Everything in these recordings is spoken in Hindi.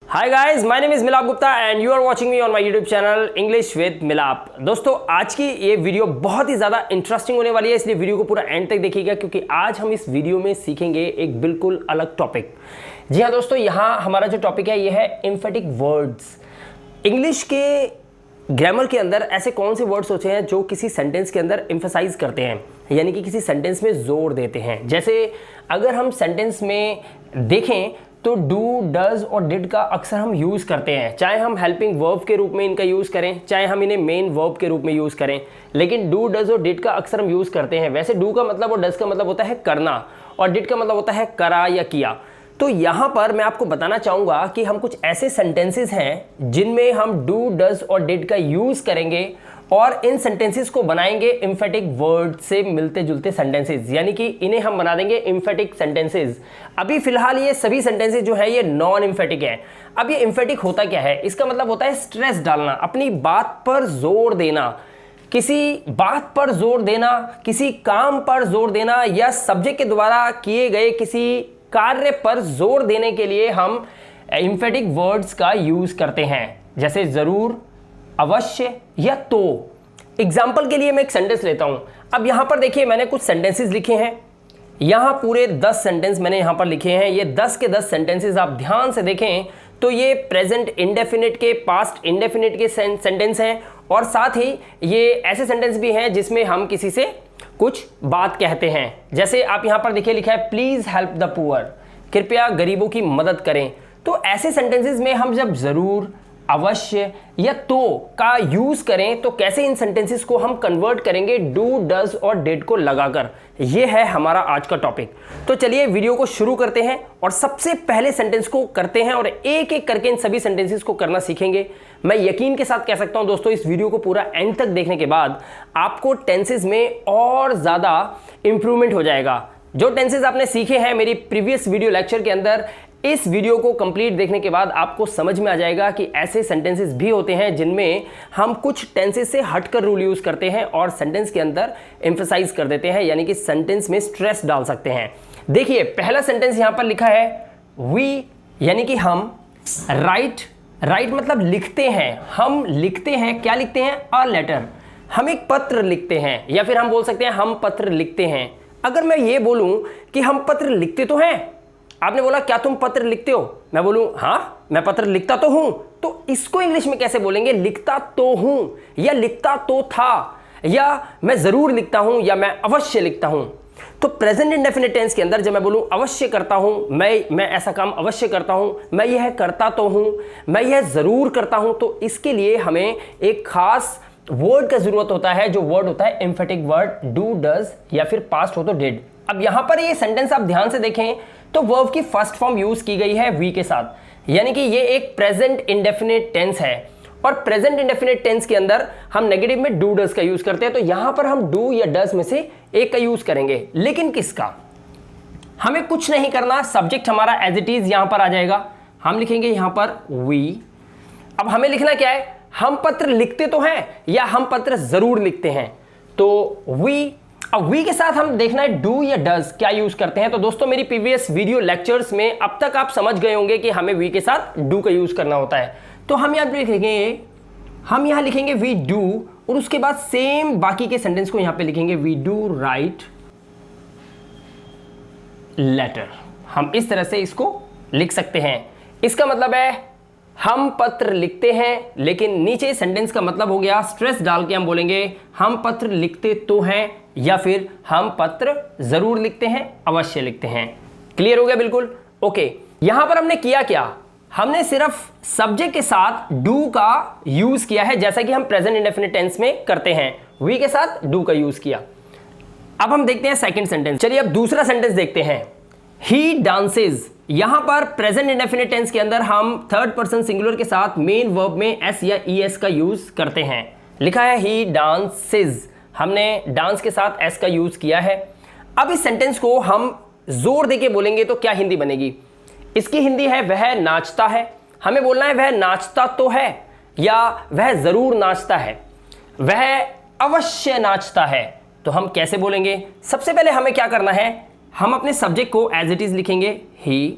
Hi guys, my name is Milap Gupta and you are watching me on my YouTube channel English with Milap. दोस्तों, आज की ये वीडियो बहुत ही ज़्यादा इंटरेस्टिंग होने वाली है, इसलिए वीडियो को पूरा एंड तक देखिएगा क्योंकि आज हम इस वीडियो में सीखेंगे एक बिल्कुल अलग टॉपिक। जी हाँ दोस्तों, यहाँ हमारा जो टॉपिक है ये है एम्फेटिक वर्ड्स। इंग्लिश के ग्रामर के अंदर ऐसे कौन से वर्ड्स होते हैं जो किसी सेंटेंस के अंदर एम्फसाइज करते हैं, यानी कि किसी सेंटेंस में जोर देते हैं। जैसे अगर हम सेंटेंस में देखें तो डू, डज और डिड का अक्सर हम यूज़ करते हैं, चाहे हम हेल्पिंग वर्ब के रूप में इनका यूज़ करें, चाहे हम इन्हें मेन वर्ब के रूप में यूज़ करें, लेकिन डू, डज और डिड का अक्सर हम यूज़ करते हैं। वैसे डू का मतलब और डज का मतलब होता है करना और डिड का मतलब होता है करा या किया। तो यहाँ पर मैं आपको बताना चाहूँगा कि हम कुछ ऐसे सेंटेंसेस हैं जिनमें हम डू, डज और डिड का यूज़ करेंगे और इन सेंटेंसेस को बनाएंगे एम्फेटिक वर्ड से मिलते जुलते सेंटेंसेस, यानी कि इन्हें हम बना देंगे एम्फेटिक सेंटेंसेस। अभी फिलहाल ये सभी सेंटेंसेस जो है ये नॉन एम्फेटिक है। अब ये एम्फेटिक होता क्या है? इसका मतलब होता है स्ट्रेस डालना, अपनी बात पर जोर देना, किसी बात पर जोर देना, किसी काम पर जोर देना या सब्जेक्ट के द्वारा किए गए किसी कार्य पर जोर देने के लिए हम एम्फेटिक वर्ड्स का यूज करते हैं, जैसे जरूर, अवश्य या तो। एग्जाम्पल के लिए मैं एक सेंटेंस लेता हूं। अब यहां पर देखिए, मैंने कुछ सेंटेंसेस लिखे हैं, यहां पूरे 10 सेंटेंस मैंने यहां पर लिखे हैं। ये 10 के 10 सेंटेंसेस आप ध्यान से देखें तो ये प्रेजेंट इंडेफिनिट के, पास्ट इंडेफिनिट के सेंटेंस हैं और साथ ही ये ऐसे सेंटेंस भी हैं जिसमें हम किसी से कुछ बात कहते हैं। जैसे आप यहां पर देखिए, लिखा है प्लीज हेल्प द पुअर, कृपया गरीबों की मदद करें। तो ऐसे सेंटेंसेस में हम जब जरूर, अवश्य या तो का यूज करें तो कैसे इन सेंटेंसेस को हम कन्वर्ट करेंगे डू, डज और डिड को लगाकर, ये है हमारा आज का टॉपिक। तो चलिए वीडियो को शुरू करते हैं और सबसे पहले सेंटेंस को करते हैं और एक एक करके इन सभी सेंटेंसेस को करना सीखेंगे। मैं यकीन के साथ कह सकता हूं दोस्तों, इस वीडियो को पूरा एंड तक देखने के बाद आपको टेंसेस में और ज्यादा इंप्रूवमेंट हो जाएगा। जो टेंसेस आपने सीखे हैं मेरी प्रीवियस वीडियो लेक्चर के अंदर, इस वीडियो को कंप्लीट देखने के बाद आपको समझ में आ जाएगा कि ऐसे सेंटेंसेस भी होते हैं जिनमें हम कुछ टेंसेस से हटकर रूल यूज करते हैं और सेंटेंस के अंदर एम्फसाइज कर देते हैं, यानी कि सेंटेंस में स्ट्रेस डाल सकते हैं। देखिए, पहला सेंटेंस यहां पर लिखा है वी, यानी कि हम। राइट, राइट मतलब लिखते हैं, हम लिखते हैं। क्या लिखते हैं? अ लेटर, हम एक पत्र लिखते हैं, या फिर हम बोल सकते हैं हम पत्र लिखते हैं। अगर मैं ये बोलूं कि हम पत्र लिखते तो हैं, आपने बोला क्या तुम पत्र लिखते हो, मैं बोलूं हाँ मैं पत्र लिखता तो हूं, तो इसको इंग्लिश में कैसे बोलेंगे? लिखता तो हूं या लिखता तो था, या मैं जरूर लिखता हूं या मैं अवश्य लिखता हूं। तो प्रेजेंट इंडेफिनिट टेंस के अंदर जब मैं बोलूं अवश्य करता हूं, मैं ऐसा काम अवश्य करता हूं, मैं यह करता तो हूं, मैं यह जरूर करता हूं, तो इसके लिए हमें एक खास वर्ड का जरूरत होता है, जो वर्ड होता है एम्फेटिक वर्ड, डू, डज या फिर पास्ट हो तो डिड। अब यहां पर ये सेंटेंस आप ध्यान से देखें तो वर्ब की फर्स्ट फॉर्म यूज की गई है वी के साथ, यानी कि ये एक प्रेजेंट इंडेफिनिट टेंस है और प्रेजेंट इंडेफिनिट टेंस के अंदर हम नेगेटिव में डू, डज का यूज करते हैं। तो यहां पर हम डू या डज में से एक का यूज करेंगे, लेकिन किसका? हमें कुछ नहीं करना, सब्जेक्ट हमारा एज इट इज यहां पर आ जाएगा, हम लिखेंगे यहां पर वी। अब हमें लिखना क्या है? हम पत्र लिखते तो हैं या हम पत्र जरूर लिखते हैं, तो वी। अब वी के साथ हम देखना है डू या डज क्या यूज करते हैं। तो दोस्तों, मेरी प्रीवियस वीडियो लेक्चर्स में अब तक आप समझ गए होंगे कि हमें वी के साथ डू का यूज करना होता है। तो हम यहां लिखेंगे वी डू और उसके बाद सेम बाकी के सेंटेंस को यहां पे लिखेंगे वी डू राइट लेटर। हम इस तरह से इसको लिख सकते हैं। इसका मतलब है हम पत्र लिखते हैं, लेकिन नीचे सेंटेंस का मतलब हो गया स्ट्रेस डाल के हम बोलेंगे हम पत्र लिखते तो हैं या फिर हम पत्र जरूर लिखते हैं, अवश्य लिखते हैं। क्लियर हो गया? बिल्कुल ओके। यहां पर हमने किया क्या? हमने सिर्फ सब्जेक्ट के साथ डू का यूज किया है, जैसा कि हम प्रेजेंट इंडेफिनिट टेंस में करते हैं, वी के साथ डू का यूज किया। अब हम देखते हैं सेकंड सेंटेंस। चलिए अब दूसरा सेंटेंस देखते हैं। ही डांसेज, यहां पर प्रेजेंट इंडेफिनिट टेंस के अंदर हम थर्ड पर्सन सिंगुलर के साथ मेन वर्ब में एस या ईएस का यूज करते हैं। लिखा है ही डांसेज, हमने डांस के साथ एस का यूज किया है। अब इस सेंटेंस को हम जोर देके बोलेंगे तो क्या हिंदी बनेगी? इसकी हिंदी है वह नाचता है। हमें बोलना है वह नाचता तो है या वह जरूर नाचता है, वह अवश्य नाचता है। तो हम कैसे बोलेंगे? सबसे पहले हमें क्या करना है? हम अपने सब्जेक्ट को एज इट इज लिखेंगे ही।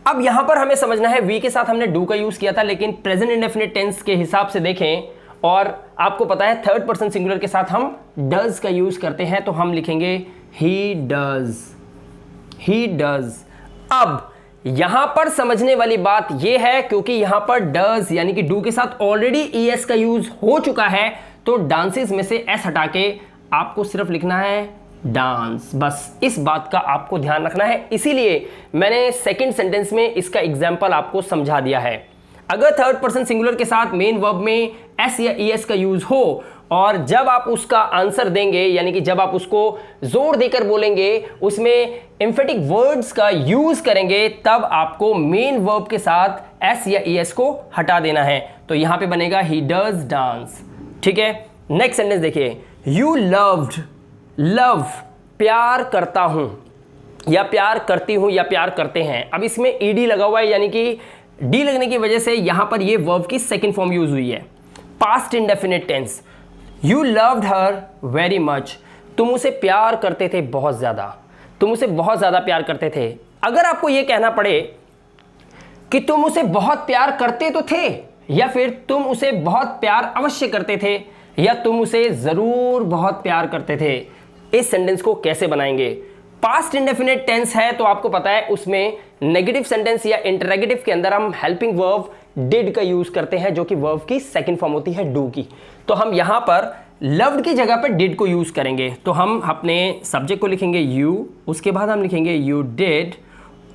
अब यहां पर हमें समझना है वी के साथ हमने डू का यूज किया था, लेकिन प्रेजेंट इंडेफिनिट टेंस के हिसाब से देखें और आपको पता है थर्ड पर्सन सिंगुलर के साथ हम डज का यूज करते हैं, तो हम लिखेंगे ही डज, ही डज। अब यहां पर समझने वाली बात यह है, क्योंकि यहां पर डज यानी कि डू के साथ ऑलरेडी ईएस का यूज हो चुका है, तो डांसेस में से एस हटा के आपको सिर्फ लिखना है डांस। बस इस बात का आपको ध्यान रखना है, इसीलिए मैंने सेकंड सेंटेंस में इसका एग्जांपल आपको समझा दिया है। अगर थर्ड पर्सन सिंगुलर के साथ मेन वर्ब में एस या ईएस का यूज हो और जब आप उसका आंसर देंगे यानी कि जब आप उसको जोर देकर बोलेंगे, उसमें एम्फेटिक वर्ड्स का यूज करेंगे, तब आपको मेन वर्ब के साथ एस या ईएस को हटा देना है। तो यहां पे बनेगा ही डज डांस। ठीक है, नेक्स्ट सेंटेंस देखिए, यू लव्ड, लव प्यार करता हूं या प्यार करती हूं या प्यार करते हैं। अब इसमें ईडी लगा हुआ है, यानी कि डी लगने की वजह से यहां पर ये वर्ब की सेकंड फॉर्म यूज हुई है, past indefinite tense. You loved her very much, तुम उसे प्यार करते थे बहुत ज्यादा, तुम उसे बहुत ज्यादा प्यार करते थे। अगर आपको यह कहना पड़े कि तुम उसे बहुत प्यार करते तो थे, या फिर तुम उसे बहुत प्यार अवश्य करते थे, या तुम उसे जरूर बहुत प्यार करते थे, इस सेंटेंस को कैसे बनाएंगे? पास्ट इंडेफिनिट टेंस है तो आपको पता है उसमें नेगेटिव सेंटेंस या इंटरोगेटिव के अंदर हम हेल्पिंग वर्ब डिड का यूज करते हैं, जो कि वर्ब की सेकंड फॉर्म होती है डू की। तो हम यहां पर लव्ड की जगह पर डिड को यूज करेंगे। तो हम अपने सब्जेक्ट को लिखेंगे यू, उसके बाद हम लिखेंगे यू डिड,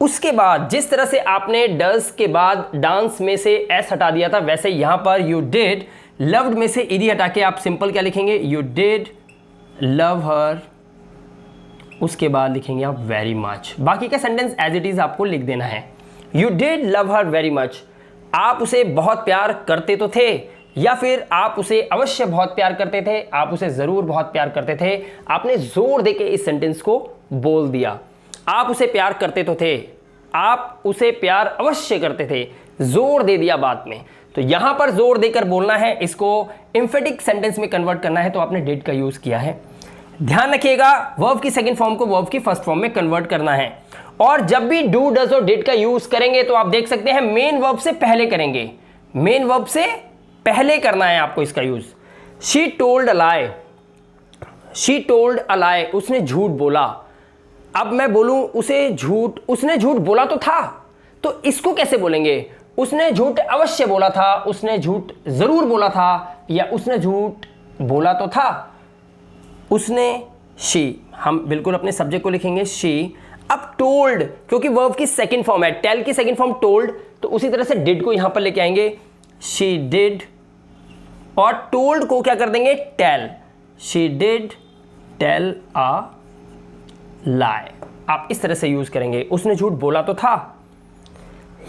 उसके बाद जिस तरह से आपने डज के बाद डांस में से एस हटा दिया था, वैसे यहां पर यू डिड लव्ड में से ईडी हटा के आप सिंपल क्या लिखेंगे, यू डिड लव हर, उसके बाद लिखेंगे आप वेरी मच। बाकी का सेंटेंस एज इट इज आपको लिख देना है। You did love her very much, आप उसे बहुत प्यार करते तो थे, या फिर आप उसे अवश्य बहुत प्यार करते थे, आप उसे जरूर बहुत प्यार करते थे। आपने जोर देके इस सेंटेंस को बोल दिया। आप उसे प्यार करते तो थे, आप उसे प्यार अवश्य करते थे, जोर दे दिया बात में। तो यहां पर जोर देकर बोलना है, इसको एम्फेटिक सेंटेंस में कन्वर्ट करना है, तो आपने डिड का यूज किया है। ध्यान रखिएगा, वर्ब की सेकंड फॉर्म को वर्ब की फर्स्ट फॉर्म में कन्वर्ट करना है। और जब भी डू डज और डिड का यूज करेंगे तो आप देख सकते हैं मेन वर्ब से पहले करेंगे, मेन वर्ब से पहले करना है आपको इसका use. She told a lie, she told a lie, उसने झूठ बोला। अब मैं बोलूं उसे झूठ, उसने झूठ बोला तो था, तो इसको कैसे बोलेंगे? उसने झूठ अवश्य बोला था, उसने झूठ जरूर बोला था, या उसने झूठ बोला तो था। उसने शी, हम बिल्कुल अपने सब्जेक्ट को लिखेंगे शी। अब टोल्ड, क्योंकि वर्ब की सेकंड फॉर्म है, टेल की सेकंड फॉर्म टोल्ड, तो उसी तरह से डिड को यहां पर लेके आएंगे, शी डिड, और टोल्ड को क्या कर देंगे, tell, she did tell a lie. आप इस तरह से यूज करेंगे। उसने झूठ बोला तो था,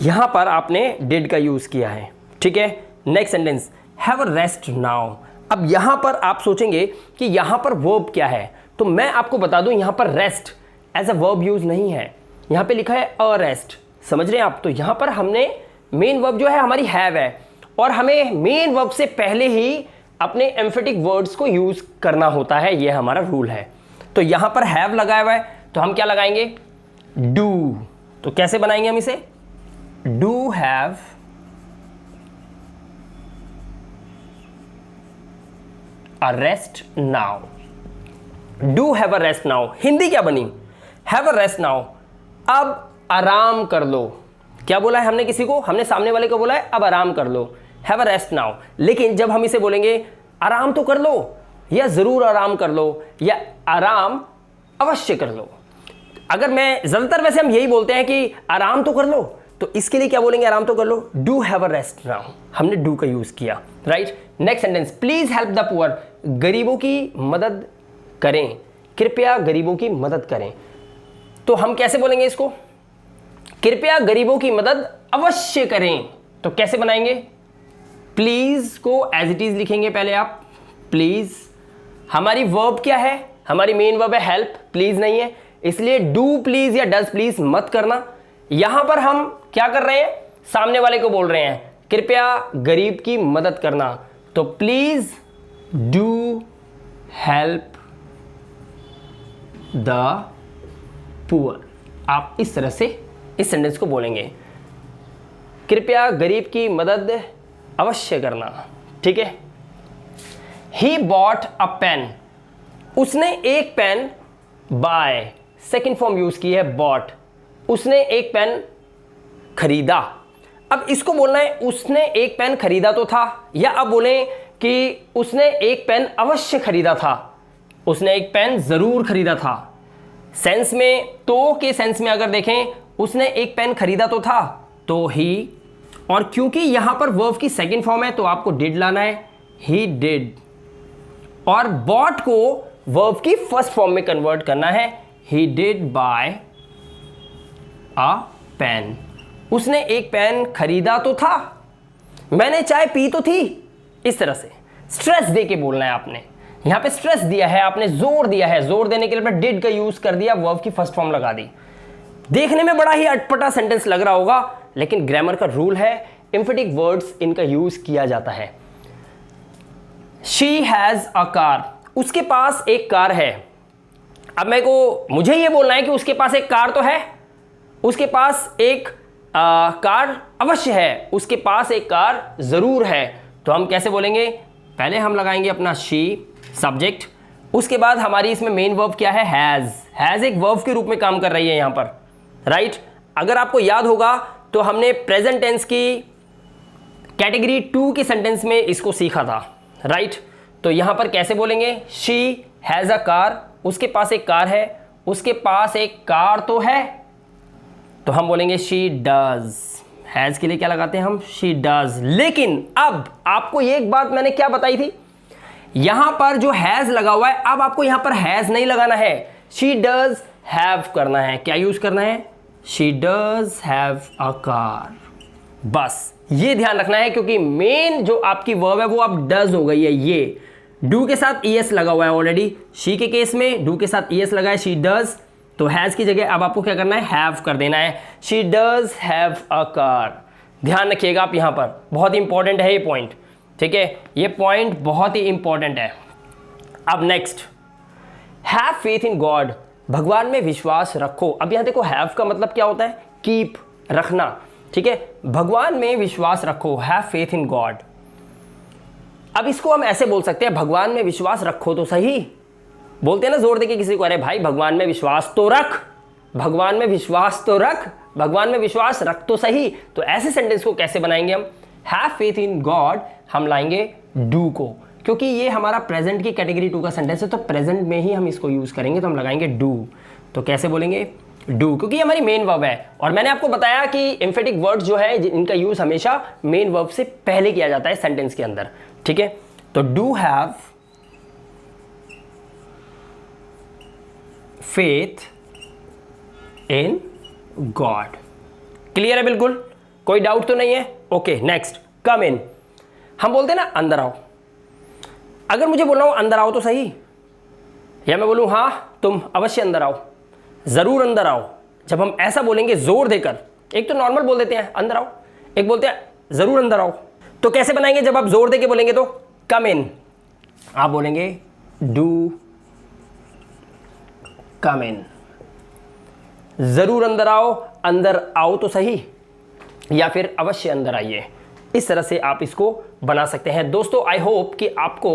यहां पर आपने डिड का यूज किया है। ठीक है, next sentence, have a rest now. अब यहां पर आप सोचेंगे कि यहां पर वर्ब क्या है, तो मैं आपको बता दूं यहां पर rest as a verb use नहीं है, यहां पे लिखा है अ रेस्ट। समझ रहे हैं आप? तो यहां पर हमने मेन वर्ब जो है हमारी हैव है, और हमें मेन वर्ब से पहले ही अपने एम्फेटिक वर्ड्स को यूज करना होता है, ये हमारा रूल है। तो यहां पर हैव लगाया हुआ है, तो हम क्या लगाएंगे, डू। तो कैसे बनाएंगे हम इसे, do have a rest now, do have a rest now. Hindi क्या बनी, हैव अ रेस्ट नाउ, अब आराम कर लो। क्या बोला है हमने किसी को, हमने सामने वाले को बोला है अब आराम कर लो, हैव अ रेस्ट नाउ। लेकिन जब हम इसे बोलेंगे आराम तो कर लो, या जरूर आराम कर लो, या आराम अवश्य कर लो। अगर मैं ज्यादातर वैसे हम यही बोलते हैं कि आराम तो कर लो, तो इसके लिए क्या बोलेंगे, आराम तो कर लो, do have a rest now. हमने डू का यूज किया, right. Next sentence, please help the poor, गरीबों की मदद करें, कृपया गरीबों की मदद करें। तो हम कैसे बोलेंगे इसको, कृपया गरीबों की मदद अवश्य करें। तो कैसे बनाएंगे, प्लीज को एज इट इज लिखेंगे पहले आप, प्लीज। हमारी वर्ब क्या है, हमारी मेन वर्ब है हेल्प, प्लीज नहीं है, इसलिए डू प्लीज या डज प्लीज मत करना। यहां पर हम क्या कर रहे हैं, सामने वाले को बोल रहे हैं कृपया गरीब की मदद करना, तो please do help the poor. आप इस तरह से इस सेंटेंस को बोलेंगे। कृपया गरीब की मदद अवश्य करना, ठीक है। ही बॉट अ पेन, उसने एक pen, buy second form use की है बॉट, उसने एक पेन खरीदा। अब इसको बोलना है उसने एक पेन खरीदा तो था, या अब बोलें कि उसने एक पेन अवश्य खरीदा था, उसने एक पेन जरूर खरीदा था। सेंस में, तो के सेंस में अगर देखें, उसने एक पेन खरीदा तो था, तो ही, और क्योंकि यहां पर वर्ब की सेकंड फॉर्म है तो आपको डिड लाना है, ही डिड, और बॉट को वर्ब की फर्स्ट फॉर्म में कन्वर्ट करना है, he did buy a pen, उसने एक पेन खरीदा तो था, मैंने चाय पी तो थी। इस तरह से स्ट्रेस दे के बोलना है आपने, यहां पे स्ट्रेस दिया है आपने, जोर दिया है, जोर देने के लिए आपने डिड का यूज कर दिया, वर्ब की फर्स्ट फॉर्म लगा दी। देखने में बड़ा ही अटपटा सेंटेंस लग रहा होगा, लेकिन ग्रामर का रूल है, एम्फेटिक वर्ड्स इनका यूज किया जाता है। शी हैज अ कार, उसके पास एक कार है। अब मुझे ये बोलना है कि उसके पास एक कार तो है, उसके पास एक कार अवश्य है, उसके पास एक कार जरूर है। तो हम कैसे बोलेंगे, पहले हम लगाएंगे अपना शी सब्जेक्ट, उसके बाद हमारी इसमें मेन वर्ब क्या है, हैज एक वर्ब के रूप में काम कर रही है यहां पर, राइट। अगर आपको याद होगा तो हमने प्रेजेंट टेंस की कैटेगरी 2 के सेंटेंस में इसको सीखा था, राइट। तो यहां पर कैसे बोलेंगे, शी हैज अ कार, उसके पास एक कार है, उसके पास एक कार तो है, तो हम बोलेंगे शी डज। हैज के लिए क्या लगाते हैं हम, शी डज। लेकिन अब आपको ये एक बात मैंने क्या बताई थी, यहां पर जो हैज लगा हुआ है, अब आपको यहां पर हैज नहीं लगाना है, शी डज हैव करना है। क्या यूज करना है, she does have a car, बस ये ध्यान रखना है, क्योंकि मेन जो आपकी वर्ब है वो अब डज हो गई है। ये डू के साथ ईएस लगा हुआ है ऑलरेडी, शी के केस में डू के साथ ईएस लगा है, शी डज, तो हैज की जगह अब आपको क्या करना है, हैव कर देना है, she does have a car. ध्यान रखिएगा आप, यहां पर बहुत इंपॉर्टेंट है ये पॉइंट, ठीक है, ये पॉइंट बहुत ही इंपॉर्टेंट है। अब next, have faith in God, भगवान में विश्वास रखो। अब यहां देखो हैव का मतलब क्या होता है, कीप, रखना, ठीक है, भगवान में विश्वास रखो, हैव फेथ इन गॉड। अब इसको हम ऐसे बोल सकते हैं, भगवान में विश्वास रखो तो सही, बोलते हैं ना जोर देके किसी को, अरे भाई भगवान में विश्वास तो रख, भगवान में विश्वास तो रख, भगवान में विश्वास रख तो सही। तो ऐसे सेंटेंस को कैसे बनाएंगे हम, हैव फेथ इन गॉड हम लाएंगे डू को, क्योंकि ये हमारा प्रेजेंट की कैटेगरी 2 का सेंटेंस है, तो प्रेजेंट में ही हम इसको यूज करेंगे, तो हम लगाएंगे डू। तो कैसे बोलेंगे, डू, क्योंकि हमारी मेन वर्ब है, और मैंने आपको बताया कि एम्फेटिक वर्ड्स जो है इनका यूज हमेशा मेन वर्ब से पहले किया जाता है सेंटेंस के अंदर, ठीक है। तो do have faith in God, clear है बिल्कुल, कोई डाउट तो नहीं है, ओके। नेक्स्ट, कम इन, हम बोलते हैं ना अंदर आओ। अगर मुझे बोलना हो अंदर आओ तो सही, या मैं बोलूं हाँ तुम अवश्य अंदर आओ, जरूर अंदर आओ, जब हम ऐसा बोलेंगे जोर देकर, एक तो नॉर्मल बोल देते हैं अंदर आओ, एक बोलते हैं जरूर अंदर आओ, तो कैसे बनाएंगे, जब आप जोर देके बोलेंगे तो कम इन, आप बोलेंगे डू कम इन, जरूर अंदर आओ तो सही, या फिर अवश्य अंदर आइए। इस तरह से आप इसको बना सकते हैं। दोस्तों आई होप कि आपको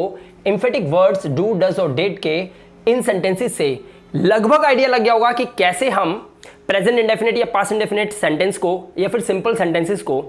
एम्फेटिक वर्ड्स डू, डज और डिड के इन सेंटेंसेस से लगभग आइडिया लग गया होगा कि कैसे हम प्रेजेंट इंडेफिनिट या पास्ट इंडेफिनिट सेंटेंस को या फिर सिंपल सेंटेंसेस को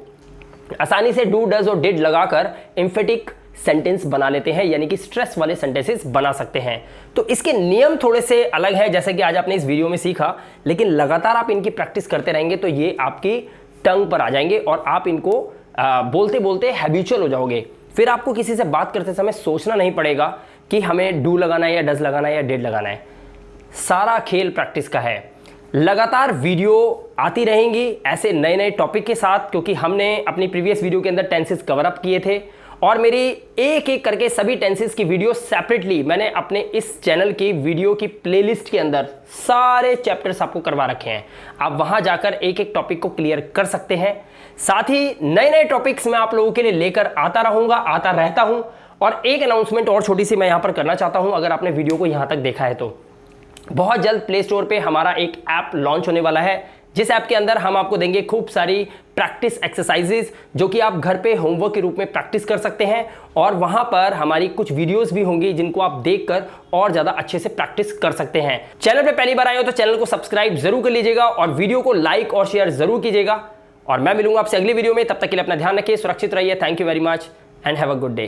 आसानी से डू, डज और डिड लगाकर एम्फेटिक सेंटेंस बना लेते हैं, यानी कि स्ट्रेस वाले सेंटेंसेस बना सकते हैं। तो इसके नियम थोड़े से अलग है, जैसे कि आज आपने इस वीडियो में सीखा, लेकिन लगातार आप इनकी प्रैक्टिस करते रहेंगे तो ये आपकी टंग पर आ जाएंगे और आप इनको बोलते बोलते हैबिचुअल हो जाओगे। फिर आपको किसी से बात करते समय सोचना नहीं पड़ेगा कि हमें डू लगाना है या डज लगाना है या डिड लगाना है। सारा खेल प्रैक्टिस का है। लगातार वीडियो आती रहेंगी ऐसे नए नए टॉपिक के साथ, क्योंकि हमने अपनी प्रीवियस वीडियो के अंदर टेंसेस कवर अप किए थे और मेरी एक एक करके सभी टेंसेस की वीडियो सेपरेटली मैंने अपने इस चैनल की वीडियो की प्लेलिस्ट के अंदर सारे चैप्टर्स आपको करवा रखे हैं। आप वहां जाकर एक एक टॉपिक को क्लियर कर सकते हैं। साथ ही नए नए टॉपिक्स मैं आप लोगों के लिए लेकर आता रहूंगा, आता रहता हूं। और एक अनाउंसमेंट और छोटी सी मैं यहां पर करना चाहता हूं, अगर आपने वीडियो को यहां तक देखा है तो बहुत जल्द प्ले स्टोर पे हमारा एक ऐप लॉन्च होने वाला है, जिस ऐप के अंदर हम आपको देंगे खूब सारी प्रैक्टिस एक्सरसाइजेज जो कि आप घर पे होमवर्क के रूप में प्रैक्टिस कर सकते हैं, और वहां पर हमारी कुछ वीडियोस भी होंगी जिनको आप देखकर और ज्यादा अच्छे से प्रैक्टिस कर सकते हैं। चैनल पे पहली बार आए हो तो चैनल को सब्सक्राइब जरूर कर लीजिएगा और वीडियो को लाइक और शेयर जरूर कीजिएगा। और मैं मिलूंगा आपसे अगली वीडियो में, तब तक के लिए अपना ध्यान रखिए, सुरक्षित रहिए। Thank you very much and have a good day.